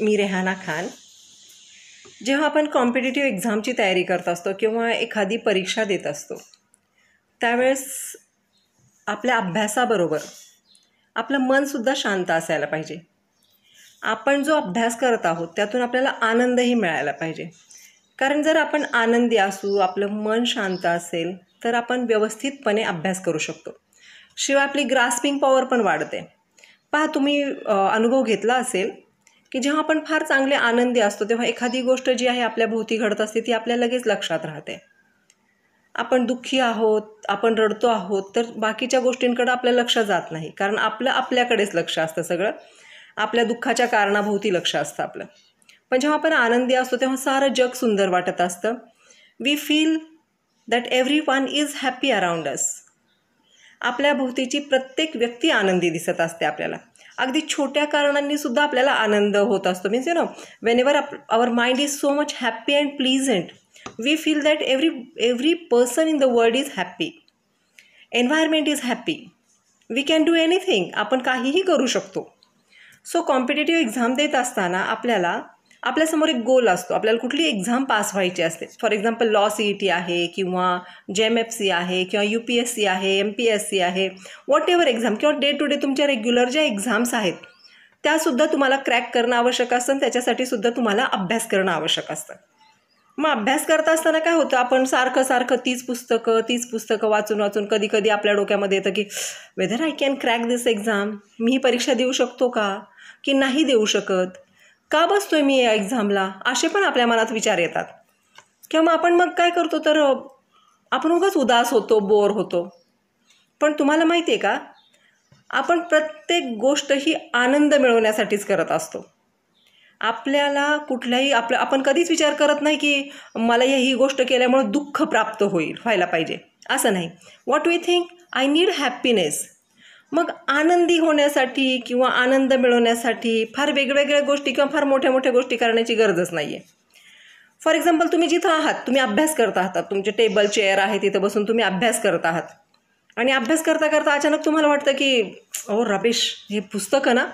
मी रेहाना खान. जेव्हा आपण कॉम्पिटिटिव्ह एक्झामची तयारी करत असतो किंवा एखादी परीक्षा देत असतो त्यावेळेस आपल्या अभ्यासाबरोबर आपलं मनसुद्धा शांत असायला पाहिजे. आपण जो अभ्यास करत आहोत त्यातून आपल्याला आनंदही मिळायला पाहिजे. कारण जर आपण आनंदी असू, आपलं मन शांत असेल तर आपण व्यवस्थितपणे अभ्यास करू शकतो. शिवाय आपली ग्रास्पिंग पॉवर पण वाढते. पहा, तुम्ही अनुभव घेतला असेल की जेव्हा आपण फार चांगले आनंदी असतो तेव्हा एखादी गोष्ट जी आहे आपल्या भोवती घडत असते ती आपल्या लगेच लक्षात राहते. आपण दुःखी आहोत, आपण रडतो आहोत तर बाकीच्या गोष्टींकडे आपलं लक्ष जात नाही, कारण आपल्याकडेच लक्ष असतं सगळं. आपल्या दुःखाच्या कारणाभोवती लक्ष असतं आपलं. पण जेव्हा आपण आनंदी असतो तेव्हा सारं जग सुंदर वाटत असतं. We feel that everyone is happy around us. आपल्या भोवतीची प्रत्येक व्यक्ती आनंदी दिसत असते आपल्याला. अगदी छोट्या कारणांनी सुद्धा आपल्याला आनंद होत असतो. Means whenever our mind is so much happy and pleasant, we feel that every person in the world is happy, environment is happy, we can do anything. आपण काहीही करू शकतो. सो कॉम्पिटिटिव्ह एक्झाम देत असताना आपल्यासमोर एक गोल असतो. आपल्याला कुठली एक्झाम पास व्हायची असते. फॉर एक्झाम्पल लॉ CET आहे किंवा JMFC आहे किंवा UPSC आहे, MPSC आहे, वॉट एव्हर एक्झाम किंवा डे टू डे तुमच्या रेग्युलर ज्या एक्झाम्स आहेत त्यासुद्धा तुम्हाला क्रॅक करणं आवश्यक असतं आणि त्याच्यासाठी सुद्धा तुम्हाला अभ्यास करणं आवश्यक असतं. मग अभ्यास करता असताना काय होतं, आपण सारखं तीच पुस्तकं वाचून कधी कधी आपल्या डोक्यामध्ये येतं की whether I can crack this exam. मी ही परीक्षा देऊ शकतो का की नाही देऊ शकत, का बसतोय मी या एक्झामला, असे पण आपल्या मनात विचार येतात. किंवा आपण मग काय करतो तर आपण उगाच उदास होतो, बोर होतो. पण तुम्हाला माहिती आहे का, आपण प्रत्येक गोष्ट ही आनंद मिळवण्यासाठीच करत असतो. आपल्याला कुठल्याही आपण कधीच विचार करत नाही की मला ही गोष्ट केल्यामुळे दुःख प्राप्त व्हायला पाहिजे, असं नाही. What we think, I need happiness. मग आनंदी होण्यासाठी किंवा आनंद मिळवण्यासाठी फार वेगवेगळ्या गोष्टी किंवा फार मोठ्या गोष्टी करण्याची गरजच नाही आहे. फॉर एक्झाम्पल, तुम्ही जिथं आहात, तुम्ही अभ्यास करत आहात, तुमचे टेबल चेअर आहे तिथं बसून तुम्ही अभ्यास करत आहात आणि अभ्यास करता अचानक तुम्हाला वाटतं की ओ रमेश, हे पुस्तकं ना,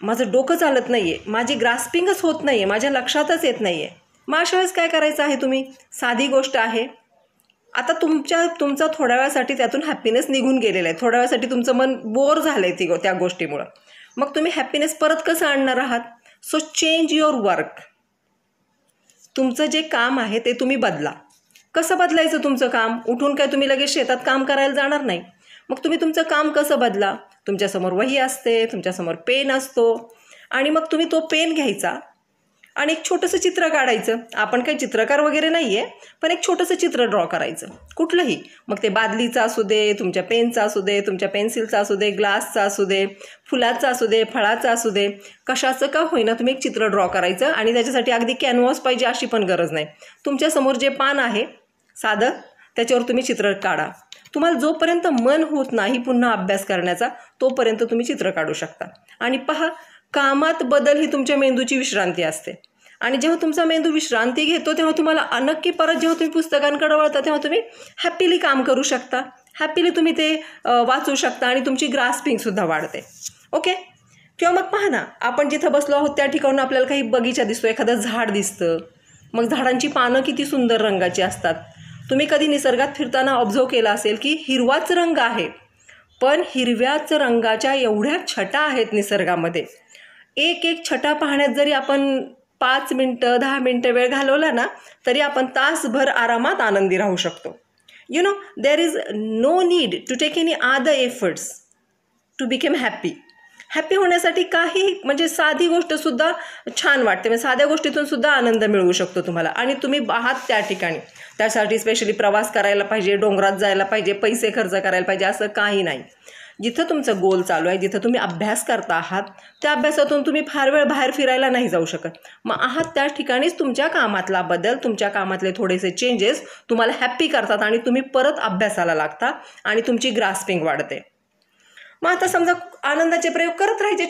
माझं डोकं चालत नाही आहे, माझी ग्रास्पिंगच होत नाही आहे, माझ्या लक्षातच येत नाही आहे. मग अशा वेळेस काय करायचं आहे, तुम्ही साधी गोष्ट आहे, आता तुमचा थोड्या वेळासाठी त्यातून हॅपीनेस निघून गेलेला आहे, थोड्या वेळासाठी तुमचं मन बोर झालं आहे त्या गोष्टीमुळं. मग तुम्ही हॅपीनेस परत कसं आणणार आहात? So change your work. तुमचं जे काम आहे ते तुम्ही बदला. कसं बदलायचं तुमचं काम? उठून काय तुम्ही लगेच शेतात काम करायला जाणार नाही. मग तुम्ही तुमचं काम कसं बदला? तुमच्यासमोर वही असते, तुमच्यासमोर पेन असतो आणि मग तुम्ही तो पेन घ्यायचा आणि एक छोटंसं चित्र काढायचं. आपण काही चित्रकार वगैरे नाही आहे, पण एक छोटंसं चित्र ड्रॉ करायचं कुठलंही. मग ते बादलीचं असू दे, तुमच्या पेनचं असू दे, तुमच्या पेन्सिलचं असू दे, ग्लासचं असू दे, फुलाचं असू दे, फळाचं असू दे, कशाचं का होईना तुम्ही एक चित्र ड्रॉ करायचं. आणि त्याच्यासाठी अगदी कॅनव्हास पाहिजे अशी पण गरज नाही. तुमच्यासमोर जे पान आहे साधं, त्याच्यावर तुम्ही चित्र काढा. तुम्हाला जोपर्यंत मन होत नाही पुन्हा अभ्यास करण्याचा तोपर्यंत तुम्ही चित्र काढू शकता. आणि पहा, कामात बदल ही तुमच्या मेंदूची विश्रांती असते. आणि जेव्हा तुमचा मेंदू विश्रांती घेतो तेव्हा तुम्हाला नक्की परत जेव्हा तुम्ही पुस्तकांकडे वळता तेव्हा तुम्ही हॅपीली काम करू शकता, हॅपीली तुम्ही ते वाचू शकता आणि तुमची ग्रास्पिंगसुद्धा वाढते. ओके. किंवा मग पहा ना, आपण जिथं बसलो आहोत त्या ठिकाणून आपल्याला काही बगीचा दिसतो, एखादं झाड दिसतं. मग झाडांची पानं किती सुंदर रंगाची असतात. तुम्ही कधी निसर्गात फिरताना ऑब्झर्व केला असेल की हिरवाच रंग आहे, पण हिरव्याच रंगाच्या एवढ्या छटा आहेत निसर्गामध्ये. एक छटा पाहण्यात जरी आपण 5 मिनटं 10 मिनटं वेळ घालवला ना तरी आपण तासभर आरामात आनंदी राहू शकतो. There is no need to take any other efforts to become happy. Happy होण्यासाठी म्हणजे साधी गोष्टसुद्धा छान वाटते. म्हणजे साध्या गोष्टीतून सुद्धा आनंद मिळवू शकतो तुम्हाला. आणि तुम्ही आहात त्या ठिकाणी, त्यासाठी स्पेशली प्रवास करायला पाहिजे, डोंगरात जायला पाहिजे, पैसे खर्च करायला पाहिजे असं काही नाही. जिथं तुमचं गोल चालू आहे, जिथं तुम्ही अभ्यास करता आहात, त्या अभ्यासातून तुम्ही फार वेळ बाहेर फिरायला नाही जाऊ शकत. मग आहात त्या ठिकाणीच तुमच्या कामातला बदल, तुमच्या कामातले थोडेसे चेंजेस तुम्हाला हॅप्पी करतात आणि तुम्ही परत अभ्यासाला लागता आणि तुमची ग्रास्पिंग वाढते. मग आता समजा आनंदाचे प्रयोग करत राहायचे,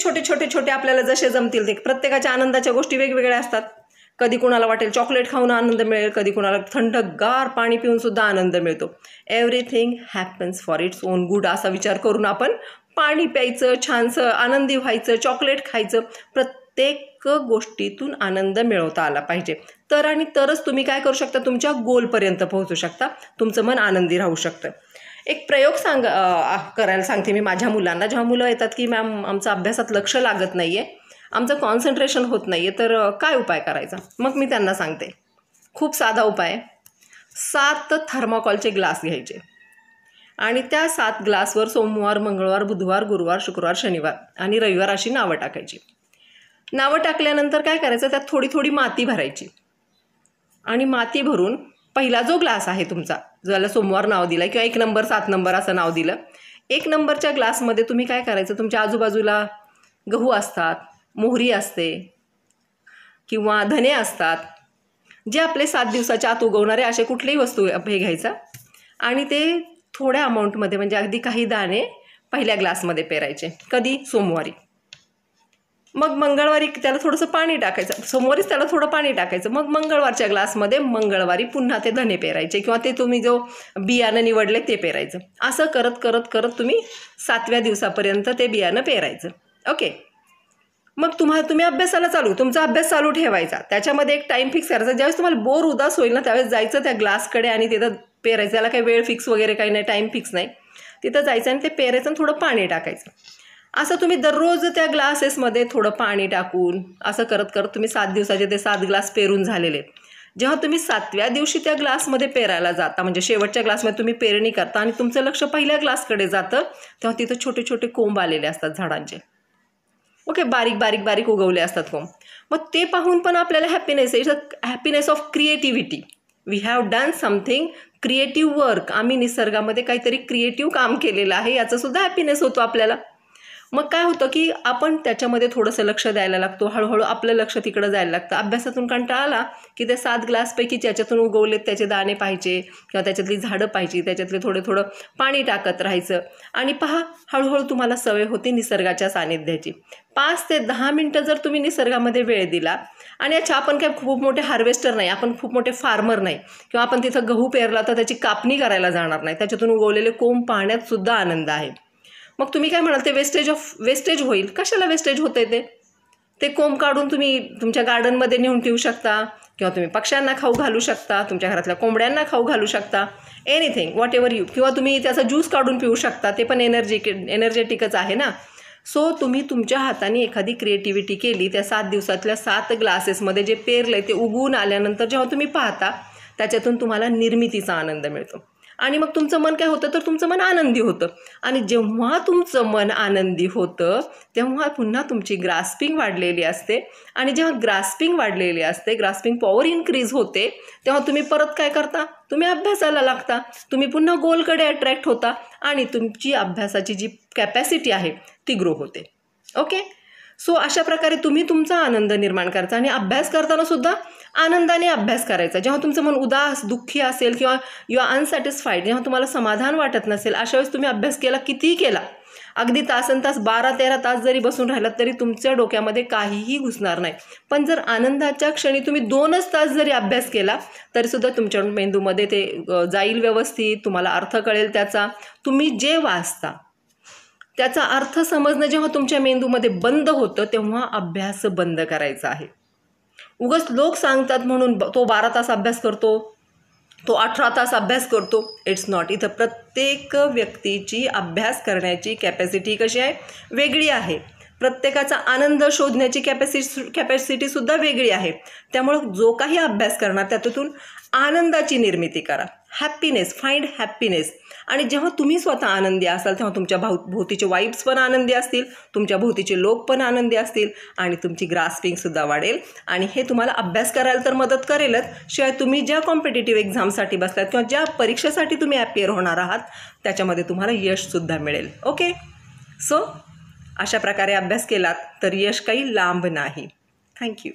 छोटे आपल्याला जसे जमतील ते. प्रत्येकाच्या आनंदाच्या गोष्टी वेगवेगळ्या असतात. कधी कुणाला वाटेल चॉकलेट खाऊन आनंद मिळेल, कधी कुणाला थंडगार पाणी पिऊन सुद्धा आनंद मिळतो. Everything happens for its own good असा विचार करून आपण पाणी प्यायचं, छानसं आनंदी व्हायचं, चॉकलेट खायचं. प्रत्येक गोष्टीतून आनंद मिळवता आला पाहिजे. आणि तरच तुम्ही काय करू शकता, तुमच्या गोलपर्यंत पोहोचू शकता, तुमचं मन आनंदी राहू शकतं. एक प्रयोग करायला सांगते मी माझ्या मुलांना. जेव्हा मुलं येतात की मॅम आमचं अभ्यासात लक्ष लागत नाही आहे, आमचं कॉन्सन्ट्रेशन होत नाही आहे, तर काय उपाय करायचा. मग मी त्यांना सांगते, खूप साधा उपाय आहे. 7 थर्माकॉलचे ग्लास घ्यायचे आणि त्या 7 ग्लासवर सोमवार, मंगळवार, बुधवार, गुरुवार, शुक्रवार, शनिवार आणि रविवार अशी नावं टाकायची. नावं टाकल्यानंतर काय करायचं, त्यात थोडी थोडी माती भरायची आणि माती भरून पहिला जो ग्लास आहे तुमचा, ज्याला सोमवार नाव दिलं किंवा 1 नंबर 7 नंबर असं नाव दिलं, 1 नंबरच्या ग्लासमध्ये तुम्ही काय करायचं, तुमच्या आजूबाजूला गहू असतात, मोहरी असते किंवा धने असतात, जे आपले 7 दिवसाच्या आत उगवणारे असे कुठलेही वस्तू हे घ्यायचा आणि ते थोड्या अमाऊंटमध्ये म्हणजे अगदी काही दाणे पहिल्या ग्लासमध्ये पेरायचे. कधी, सोमवारी. मग मंगळवारी त्याला थोडंसं पाणी टाकायचं, सोमवारीच त्याला थोडं पाणी टाकायचं. मग मंगळवारच्या ग्लासमध्ये मंगळवारी पुन्हा ते धने पेरायचे किंवा ते तुम्ही जो बियाणं निवडले ते पेरायचं. असं करत करत करत तुम्ही 7व्या दिवसापर्यंत ते बियाणं पेरायचं. ओके. मग तुम्ही अभ्यासाला तुमचा अभ्यास चालू ठेवायचा. त्याच्यामध्ये एक टाईम फिक्स करायचा. ज्यावेळेस तुम्हाला बोर उदास होईल ना, त्यावेळेस जायचं त्या ग्लासकडे आणि तिथं पेरायचं. त्याला काही वेळ फिक्स वगैरे काही नाही, टाईम फिक्स नाही. तिथं जायचं आणि ते पेरायचं आणि थोडं पाणी टाकायचं. असं तुम्ही दररोज त्या ग्लासेसमध्ये थोडं पाणी टाकून असं करत करत तुम्ही 7 दिवसाचे ते 7 ग्लास पेरून झालेले. जेव्हा तुम्ही 7व्या दिवशी त्या ग्लासमध्ये पेरायला जाता, म्हणजे शेवटच्या ग्लासमध्ये तुम्ही पेरणी करता आणि तुमचं लक्ष पहिल्या ग्लासकडे जातं, तेव्हा तिथं छोटे छोटे कोंब आलेले असतात झाडांचे. ओके, बारीक बारीक बारीक उगवले असतात कोंब. मग ते पाहून पण आपल्याला हॅपीनेस आहे. Happiness of creativity. We have done something creative work. आम्ही निसर्गामध्ये काहीतरी क्रिएटिव्ह काम केलेलं आहे, याचासुद्धा हॅपीनेस होतो आपल्याला. मग काय होतं की आपण त्याच्यामध्ये थोडंसं लक्ष द्यायला लागतो, हळूहळू आपलं लक्ष तिकडं जायला लागतं. अभ्यासातून कंटाळा आला की ते 7 ग्लासपैकी ज्याच्यातून उगवलेत त्याचे दाणे पाहिजे किंवा त्याच्यातली झाडं पाहिजे, त्याच्यातले थोडं पाणी टाकत राहायचं आणि पहा हळूहळू तुम्हाला सवय होती निसर्गाच्या सानिध्याची. 5 ते 10 मिनटं जर तुम्ही निसर्गामध्ये वेळ दिला, आणि अच्छा आपण काय खूप मोठे हार्वेस्टर नाही, आपण खूप मोठे फार्मर नाही किंवा आपण तिथं गहू पेरला तर त्याची कापणी करायला जाणार नाही, त्याच्यातून उगवलेले कोंब पाहण्यात सुद्धा आनंद आहे. मग तुम्ही काय म्हणाल, ते वेस्टेज होईल. कशाला वेस्टेज होतं ते कोंब काढून तुम्ही तुमच्या गार्डनमध्ये नेऊन ठेवू शकता किंवा तुम्ही पक्ष्यांना खाऊ घालू शकता, तुमच्या घरातल्या कोंबड्यांना खाऊ घालू शकता, एनिथिंग व्हॉट एव्हर यू. किंवा तुम्ही त्याचा ज्यूस काढून पिऊ शकता, ते पण एनर्जेटिकच आहे ना. सो तुम्ही तुमच्या हाताने एखादी क्रिएटिव्हिटी केली, त्या 7 दिवसातल्या 7 ग्लासेसमध्ये जे पेरलं ते उगवून आल्यानंतर जेव्हा तुम्ही पाहता, त्याच्यातून तुम्हाला निर्मितीचा आनंद मिळतो आणि मग तुमचं मन काय होतं, तर तुमचं मन आनंदी होतं. आणि जेव्हा तुमचं मन आनंदी होतं तेव्हा पुन्हा तुमची ग्रास्पिंग वाढलेली असते आणि जेव्हा ग्रास्पिंग वाढलेली असते, ग्रास्पिंग पॉवर इन्क्रीज होते, तेव्हा तुम्ही परत काय करता, तुम्ही अभ्यासाला लागता, तुम्ही पुन्हा गोलकडे अट्रॅक्ट होता आणि तुमची अभ्यासाची जी कॅपॅसिटी आहे ती ग्रो होते. ओके. सो अशा प्रकारे तुम्ही तुमचा आनंद निर्माण करायचा आणि अभ्यास करताना सुद्धा आनंदाने अभ्यास करायचा. जेव्हा तुमचं मन उदास, दुःखी असेल किंवा यू आर अनसॅटिस्फाईड, जेव्हा तुम्हाला समाधान वाटत नसेल, अशा वेळेस तुम्ही अभ्यास केला, कितीही केला, अगदी तासनतास 12-13 तास जरी बसून राहिलात तरी तुमच्या डोक्यामध्ये काहीही घुसणार नाही. पण जर आनंदाच्या क्षणी तुम्ही 2च तास जरी अभ्यास केला तरीसुद्धा तुमच्या मेंदूमध्ये ते जाईल व्यवस्थित, तुम्हाला अर्थ कळेल त्याचा. तुम्ही जे वाचता त्याचा अर्थ समजणं जेव्हा तुमच्या मेंदूमध्ये बंद होतं तेव्हा अभ्यास बंद करायचा आहे. उगाच लोक सांगतात म्हणून तो 12 तास अभ्यास करतो, तो 18 तास अभ्यास करतो, इट्स नॉट. इथं प्रत्येक व्यक्तीची अभ्यास करण्याची कॅपॅसिटी कशी आहे, वेगळी आहे. प्रत्येकाचा आनंद शोधण्याची कॅपॅसिटीसुद्धा वेगळी आहे. त्यामुळं जो काही अभ्यास करणार त्यातून आनंदाची निर्मिती करा. Happiness, find happiness. आणि जेव्हा तुम्ही स्वतः आनंदी असाल तेव्हा तुमच्या भोवतीचे वाईब्स पण आनंदी असतील, तुमच्या भोवतीचे लोक पण आनंदी असतील आणि तुमची ग्रास्पिंगसुद्धा वाढेल. आणि हे तुम्हाला अभ्यास करायला तर मदत करेलच, शिवाय तुम्ही ज्या कॉम्पिटिटिव्ह एक्झामसाठी बसलात किंवा ज्या परीक्षेसाठी तुम्ही ॲपियर होणार आहात त्याच्यामध्ये तुम्हाला यशसुद्धा मिळेल. ओके. सो अशा प्रकारे अभ्यास केलात तर यश काही लांब नाही. थँक्यू.